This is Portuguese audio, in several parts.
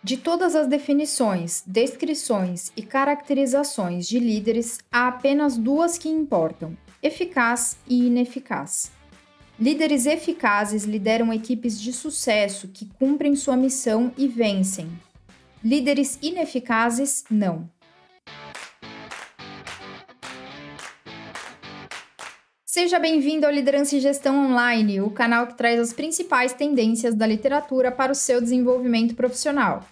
De todas as definições, descrições e caracterizações de líderes, há apenas duas que importam: eficaz e ineficaz. Líderes eficazes lideram equipes de sucesso que cumprem sua missão e vencem. Líderes ineficazes, não. Seja bem-vindo ao Liderança e Gestão Online, o canal que traz as principais tendências da literatura para o seu desenvolvimento profissional.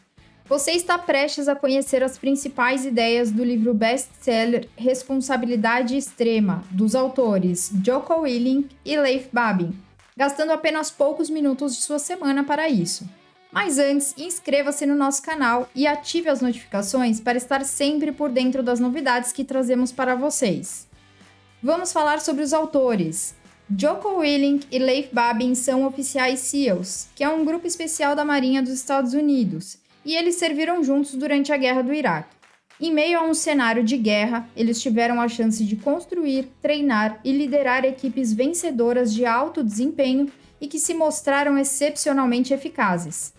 Você está prestes a conhecer as principais ideias do livro best-seller Responsabilidade Extrema, dos autores Jocko Willink e Leif Babin, gastando apenas poucos minutos de sua semana para isso. Mas antes, inscreva-se no nosso canal e ative as notificações para estar sempre por dentro das novidades que trazemos para vocês. Vamos falar sobre os autores. Jocko Willink e Leif Babin são oficiais SEALs, que é um grupo especial da Marinha dos Estados Unidos, e eles serviram juntos durante a Guerra do Iraque. Em meio a um cenário de guerra, eles tiveram a chance de construir, treinar e liderar equipes vencedoras de alto desempenho e que se mostraram excepcionalmente eficazes.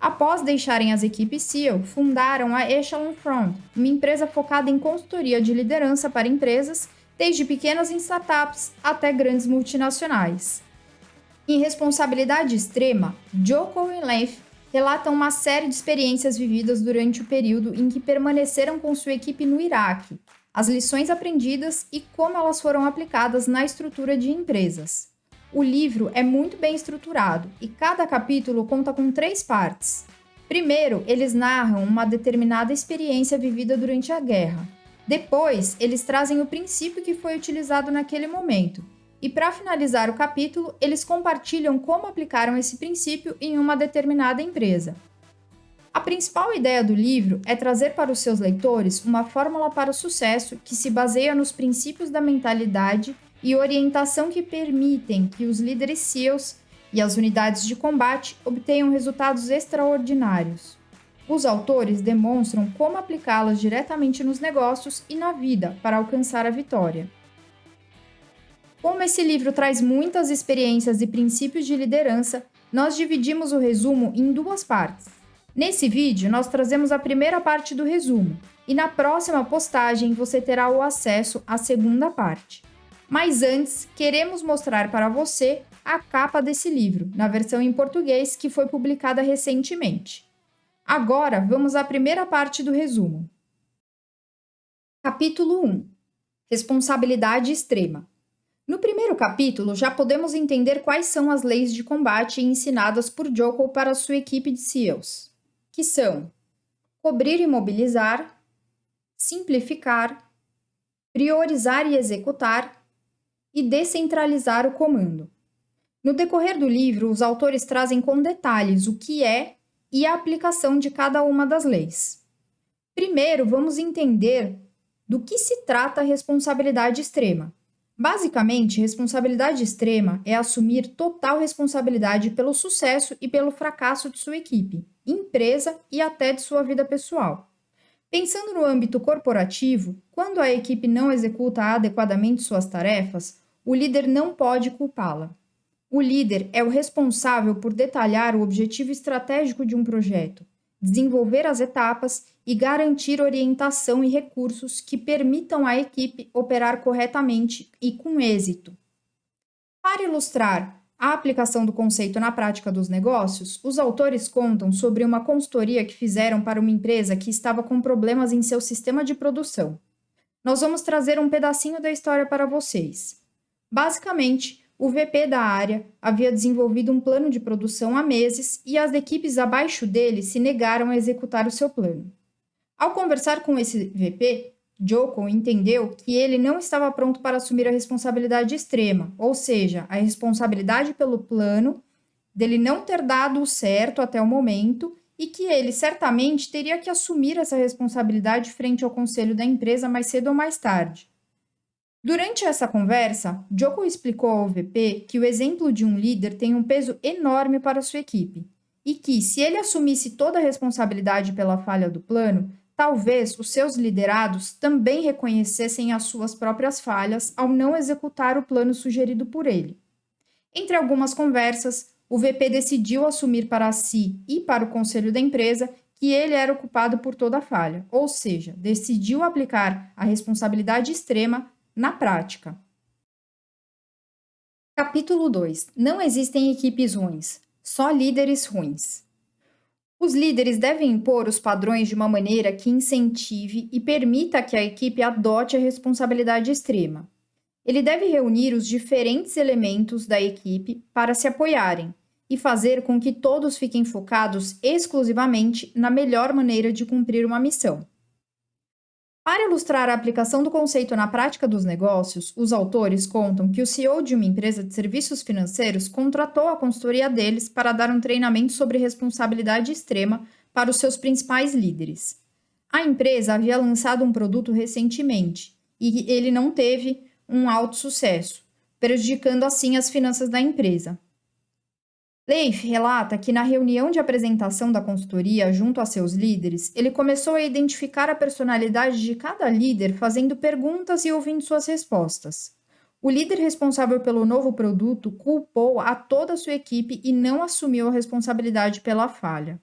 Após deixarem as equipes SEAL, fundaram a Echelon Front, uma empresa focada em consultoria de liderança para empresas, desde pequenas startups até grandes multinacionais. Em Responsabilidade Extrema, Jocko e Leif relatam uma série de experiências vividas durante o período em que permaneceram com sua equipe no Iraque, as lições aprendidas e como elas foram aplicadas na estrutura de empresas. O livro é muito bem estruturado e cada capítulo conta com 3 partes. Primeiro, eles narram uma determinada experiência vivida durante a guerra. Depois, eles trazem o princípio que foi utilizado naquele momento. E para finalizar o capítulo, eles compartilham como aplicaram esse princípio em uma determinada empresa. A principal ideia do livro é trazer para os seus leitores uma fórmula para o sucesso que se baseia nos princípios da mentalidade e orientação que permitem que os líderes SEALs e as unidades de combate obtenham resultados extraordinários. Os autores demonstram como aplicá-las diretamente nos negócios e na vida para alcançar a vitória. Como esse livro traz muitas experiências e princípios de liderança, nós dividimos o resumo em 2 partes. Nesse vídeo, nós trazemos a primeira parte do resumo, e na próxima postagem você terá o acesso à segunda parte. Mas antes, queremos mostrar para você a capa desse livro, na versão em português que foi publicada recentemente. Agora, vamos à primeira parte do resumo. Capítulo 1. Responsabilidade Extrema. No primeiro capítulo, já podemos entender quais são as leis de combate ensinadas por Jocko para sua equipe de SEALs, que são cobrir e mobilizar, simplificar, priorizar e executar e descentralizar o comando. No decorrer do livro, os autores trazem com detalhes o que é e a aplicação de cada uma das leis. Primeiro, vamos entender do que se trata a responsabilidade extrema. Basicamente, responsabilidade extrema é assumir total responsabilidade pelo sucesso e pelo fracasso de sua equipe, empresa e até de sua vida pessoal. Pensando no âmbito corporativo, quando a equipe não executa adequadamente suas tarefas, o líder não pode culpá-la. O líder é o responsável por detalhar o objetivo estratégico de um projeto, desenvolver as etapas e garantir orientação e recursos que permitam à equipe operar corretamente e com êxito. Para ilustrar a aplicação do conceito na prática dos negócios, os autores contam sobre uma consultoria que fizeram para uma empresa que estava com problemas em seu sistema de produção. Nós vamos trazer um pedacinho da história para vocês. Basicamente, o VP da área havia desenvolvido um plano de produção há meses e as equipes abaixo dele se negaram a executar o seu plano. Ao conversar com esse VP, Jocko entendeu que ele não estava pronto para assumir a responsabilidade extrema, ou seja, a responsabilidade pelo plano, dele não ter dado o certo até o momento e que ele certamente teria que assumir essa responsabilidade frente ao conselho da empresa mais cedo ou mais tarde. Durante essa conversa, Jocko explicou ao VP que o exemplo de um líder tem um peso enorme para sua equipe e que, se ele assumisse toda a responsabilidade pela falha do plano, talvez os seus liderados também reconhecessem as suas próprias falhas ao não executar o plano sugerido por ele. Entre algumas conversas, o VP decidiu assumir para si e para o conselho da empresa que ele era o culpado por toda a falha, ou seja, decidiu aplicar a responsabilidade extrema na prática. Capítulo 2. Não existem equipes ruins, só líderes ruins. Os líderes devem impor os padrões de uma maneira que incentive e permita que a equipe adote a responsabilidade extrema. Ele deve reunir os diferentes elementos da equipe para se apoiarem e fazer com que todos fiquem focados exclusivamente na melhor maneira de cumprir uma missão. Para ilustrar a aplicação do conceito na prática dos negócios, os autores contam que o CEO de uma empresa de serviços financeiros contratou a consultoria deles para dar um treinamento sobre responsabilidade extrema para os seus principais líderes. A empresa havia lançado um produto recentemente e ele não teve um alto sucesso, prejudicando assim as finanças da empresa. Leif relata que na reunião de apresentação da consultoria junto a seus líderes, ele começou a identificar a personalidade de cada líder fazendo perguntas e ouvindo suas respostas. O líder responsável pelo novo produto culpou a toda a sua equipe e não assumiu a responsabilidade pela falha.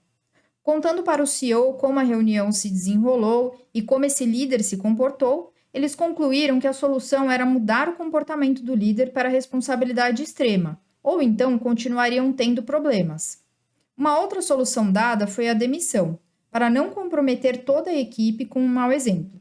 Contando para o CEO como a reunião se desenrolou e como esse líder se comportou, eles concluíram que a solução era mudar o comportamento do líder para a responsabilidade extrema, ou então continuariam tendo problemas. Uma outra solução dada foi a demissão, para não comprometer toda a equipe com um mau exemplo.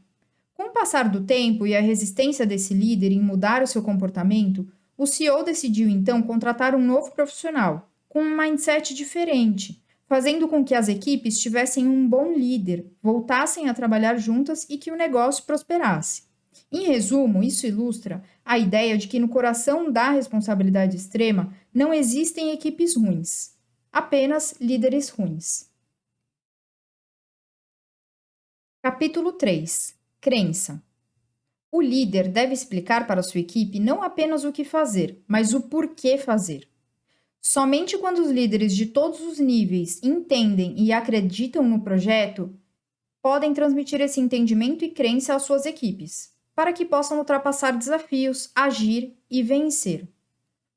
Com o passar do tempo e a resistência desse líder em mudar o seu comportamento, o CEO decidiu então contratar um novo profissional, com um mindset diferente, fazendo com que as equipes tivessem um bom líder, voltassem a trabalhar juntas e que o negócio prosperasse. Em resumo, isso ilustra a ideia de que no coração da responsabilidade extrema não existem equipes ruins, apenas líderes ruins. Capítulo 3. Crença. O líder deve explicar para sua equipe não apenas o que fazer, mas o porquê fazer. Somente quando os líderes de todos os níveis entendem e acreditam no projeto, podem transmitir esse entendimento e crença às suas equipes, para que possam ultrapassar desafios, agir e vencer.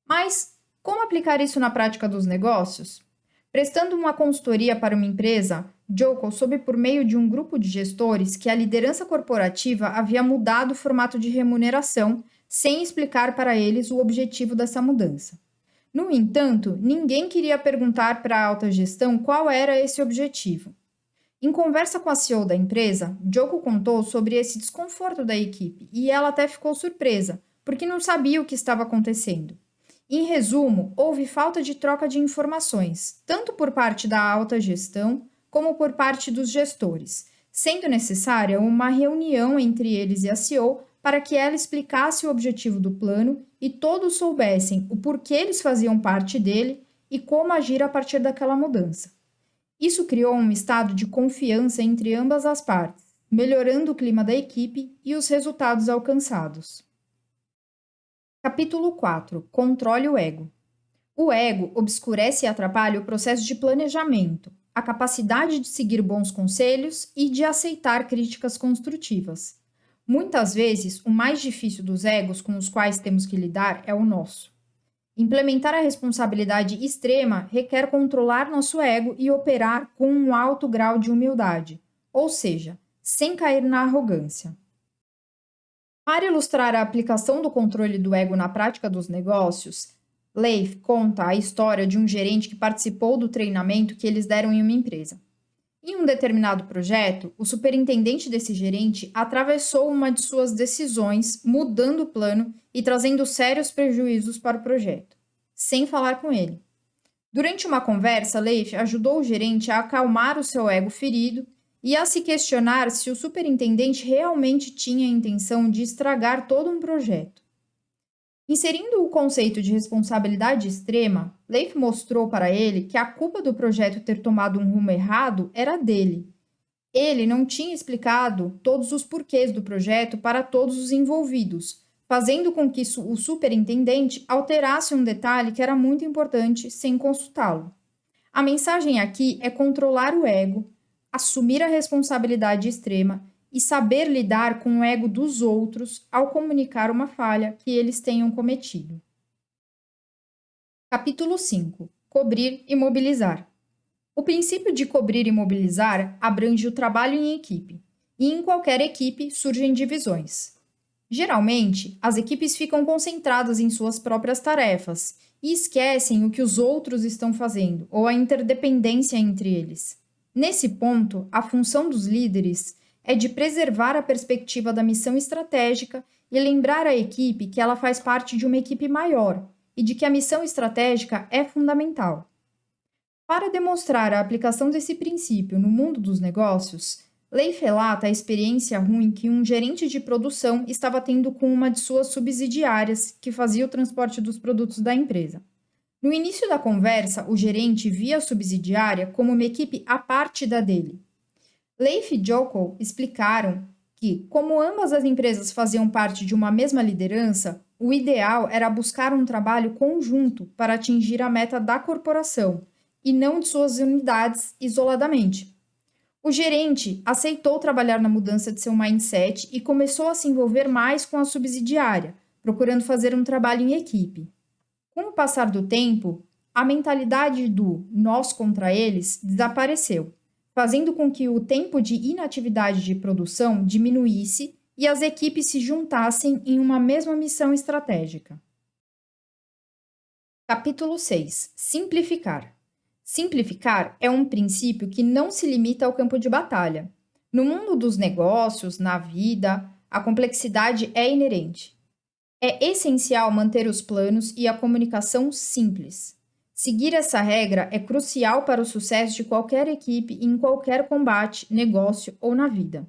Mas como aplicar isso na prática dos negócios? Prestando uma consultoria para uma empresa, Joko soube por meio de um grupo de gestores que a liderança corporativa havia mudado o formato de remuneração sem explicar para eles o objetivo dessa mudança. No entanto, ninguém queria perguntar para a alta gestão qual era esse objetivo. Em conversa com a CEO da empresa, Joko contou sobre esse desconforto da equipe e ela até ficou surpresa, porque não sabia o que estava acontecendo. Em resumo, houve falta de troca de informações, tanto por parte da alta gestão como por parte dos gestores, sendo necessária uma reunião entre eles e a CEO para que ela explicasse o objetivo do plano e todos soubessem o porquê eles faziam parte dele e como agir a partir daquela mudança. Isso criou um estado de confiança entre ambas as partes, melhorando o clima da equipe e os resultados alcançados. Capítulo 4. Controle o ego. O ego obscurece e atrapalha o processo de planejamento, a capacidade de seguir bons conselhos e de aceitar críticas construtivas. Muitas vezes, o mais difícil dos egos com os quais temos que lidar é o nosso. Implementar a responsabilidade extrema requer controlar nosso ego e operar com um alto grau de humildade, ou seja, sem cair na arrogância. Para ilustrar a aplicação do controle do ego na prática dos negócios, Leif conta a história de um gerente que participou do treinamento que eles deram em uma empresa. Em um determinado projeto, o superintendente desse gerente atravessou uma de suas decisões, mudando o plano e trazendo sérios prejuízos para o projeto, sem falar com ele. Durante uma conversa, Leif ajudou o gerente a acalmar o seu ego ferido e a se questionar se o superintendente realmente tinha a intenção de estragar todo um projeto. Inserindo o conceito de responsabilidade extrema, Leif mostrou para ele que a culpa do projeto ter tomado um rumo errado era dele. Ele não tinha explicado todos os porquês do projeto para todos os envolvidos, fazendo com que o superintendente alterasse um detalhe que era muito importante sem consultá-lo. A mensagem aqui é controlar o ego, assumir a responsabilidade extrema e saber lidar com o ego dos outros ao comunicar uma falha que eles tenham cometido. Capítulo 5. Cobrir e mobilizar. O princípio de cobrir e mobilizar abrange o trabalho em equipe, e em qualquer equipe surgem divisões. Geralmente, as equipes ficam concentradas em suas próprias tarefas e esquecem o que os outros estão fazendo ou a interdependência entre eles. Nesse ponto, a função dos líderes é de preservar a perspectiva da missão estratégica e lembrar a equipe que ela faz parte de uma equipe maior e de que a missão estratégica é fundamental. Para demonstrar a aplicação desse princípio no mundo dos negócios, Leif relata a experiência ruim que um gerente de produção estava tendo com uma de suas subsidiárias que fazia o transporte dos produtos da empresa. No início da conversa, o gerente via a subsidiária como uma equipe à parte da dele. Leif e Joko explicaram que, como ambas as empresas faziam parte de uma mesma liderança, o ideal era buscar um trabalho conjunto para atingir a meta da corporação e não de suas unidades isoladamente. O gerente aceitou trabalhar na mudança de seu mindset e começou a se envolver mais com a subsidiária, procurando fazer um trabalho em equipe. Com o passar do tempo, a mentalidade do nós contra eles desapareceu, fazendo com que o tempo de inatividade de produção diminuísse e as equipes se juntassem em uma mesma missão estratégica. Capítulo 6. Simplificar. Simplificar é um princípio que não se limita ao campo de batalha. No mundo dos negócios, na vida, a complexidade é inerente. É essencial manter os planos e a comunicação simples. Seguir essa regra é crucial para o sucesso de qualquer equipe em qualquer combate, negócio ou na vida.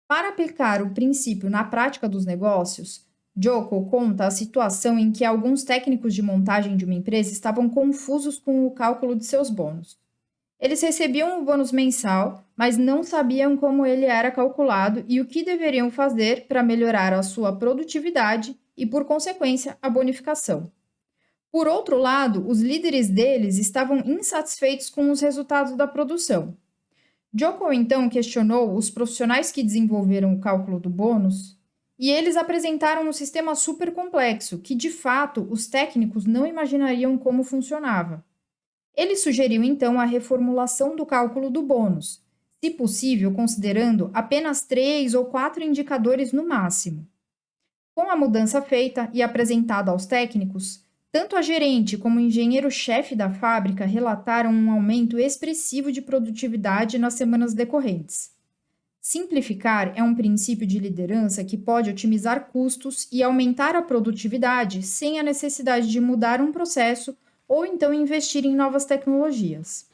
Para aplicar o princípio na prática dos negócios, Joko conta a situação em que alguns técnicos de montagem de uma empresa estavam confusos com o cálculo de seus bônus. Eles recebiam o bônus mensal, mas não sabiam como ele era calculado e o que deveriam fazer para melhorar a sua produtividade e, por consequência, a bonificação. Por outro lado, os líderes deles estavam insatisfeitos com os resultados da produção. Joko então questionou os profissionais que desenvolveram o cálculo do bônus e eles apresentaram um sistema super complexo que, de fato, os técnicos não imaginariam como funcionava. Ele sugeriu então a reformulação do cálculo do bônus, se possível considerando apenas 3 ou 4 indicadores no máximo. Com a mudança feita e apresentada aos técnicos, tanto a gerente como o engenheiro-chefe da fábrica relataram um aumento expressivo de produtividade nas semanas decorrentes. Simplificar é um princípio de liderança que pode otimizar custos e aumentar a produtividade sem a necessidade de mudar um processo ou então investir em novas tecnologias.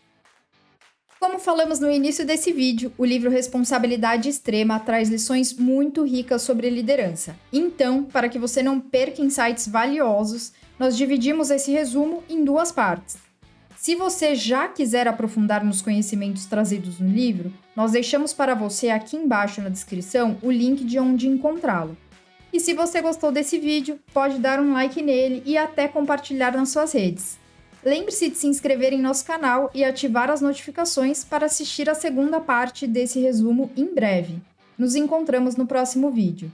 Como falamos no início desse vídeo, o livro Responsabilidade Extrema traz lições muito ricas sobre liderança. Então, para que você não perca insights valiosos, nós dividimos esse resumo em 2 partes. Se você já quiser aprofundar nos conhecimentos trazidos no livro, nós deixamos para você aqui embaixo na descrição o link de onde encontrá-lo. E se você gostou desse vídeo, pode dar um like nele e até compartilhar nas suas redes. Lembre-se de se inscrever em nosso canal e ativar as notificações para assistir a segunda parte desse resumo em breve. Nos encontramos no próximo vídeo.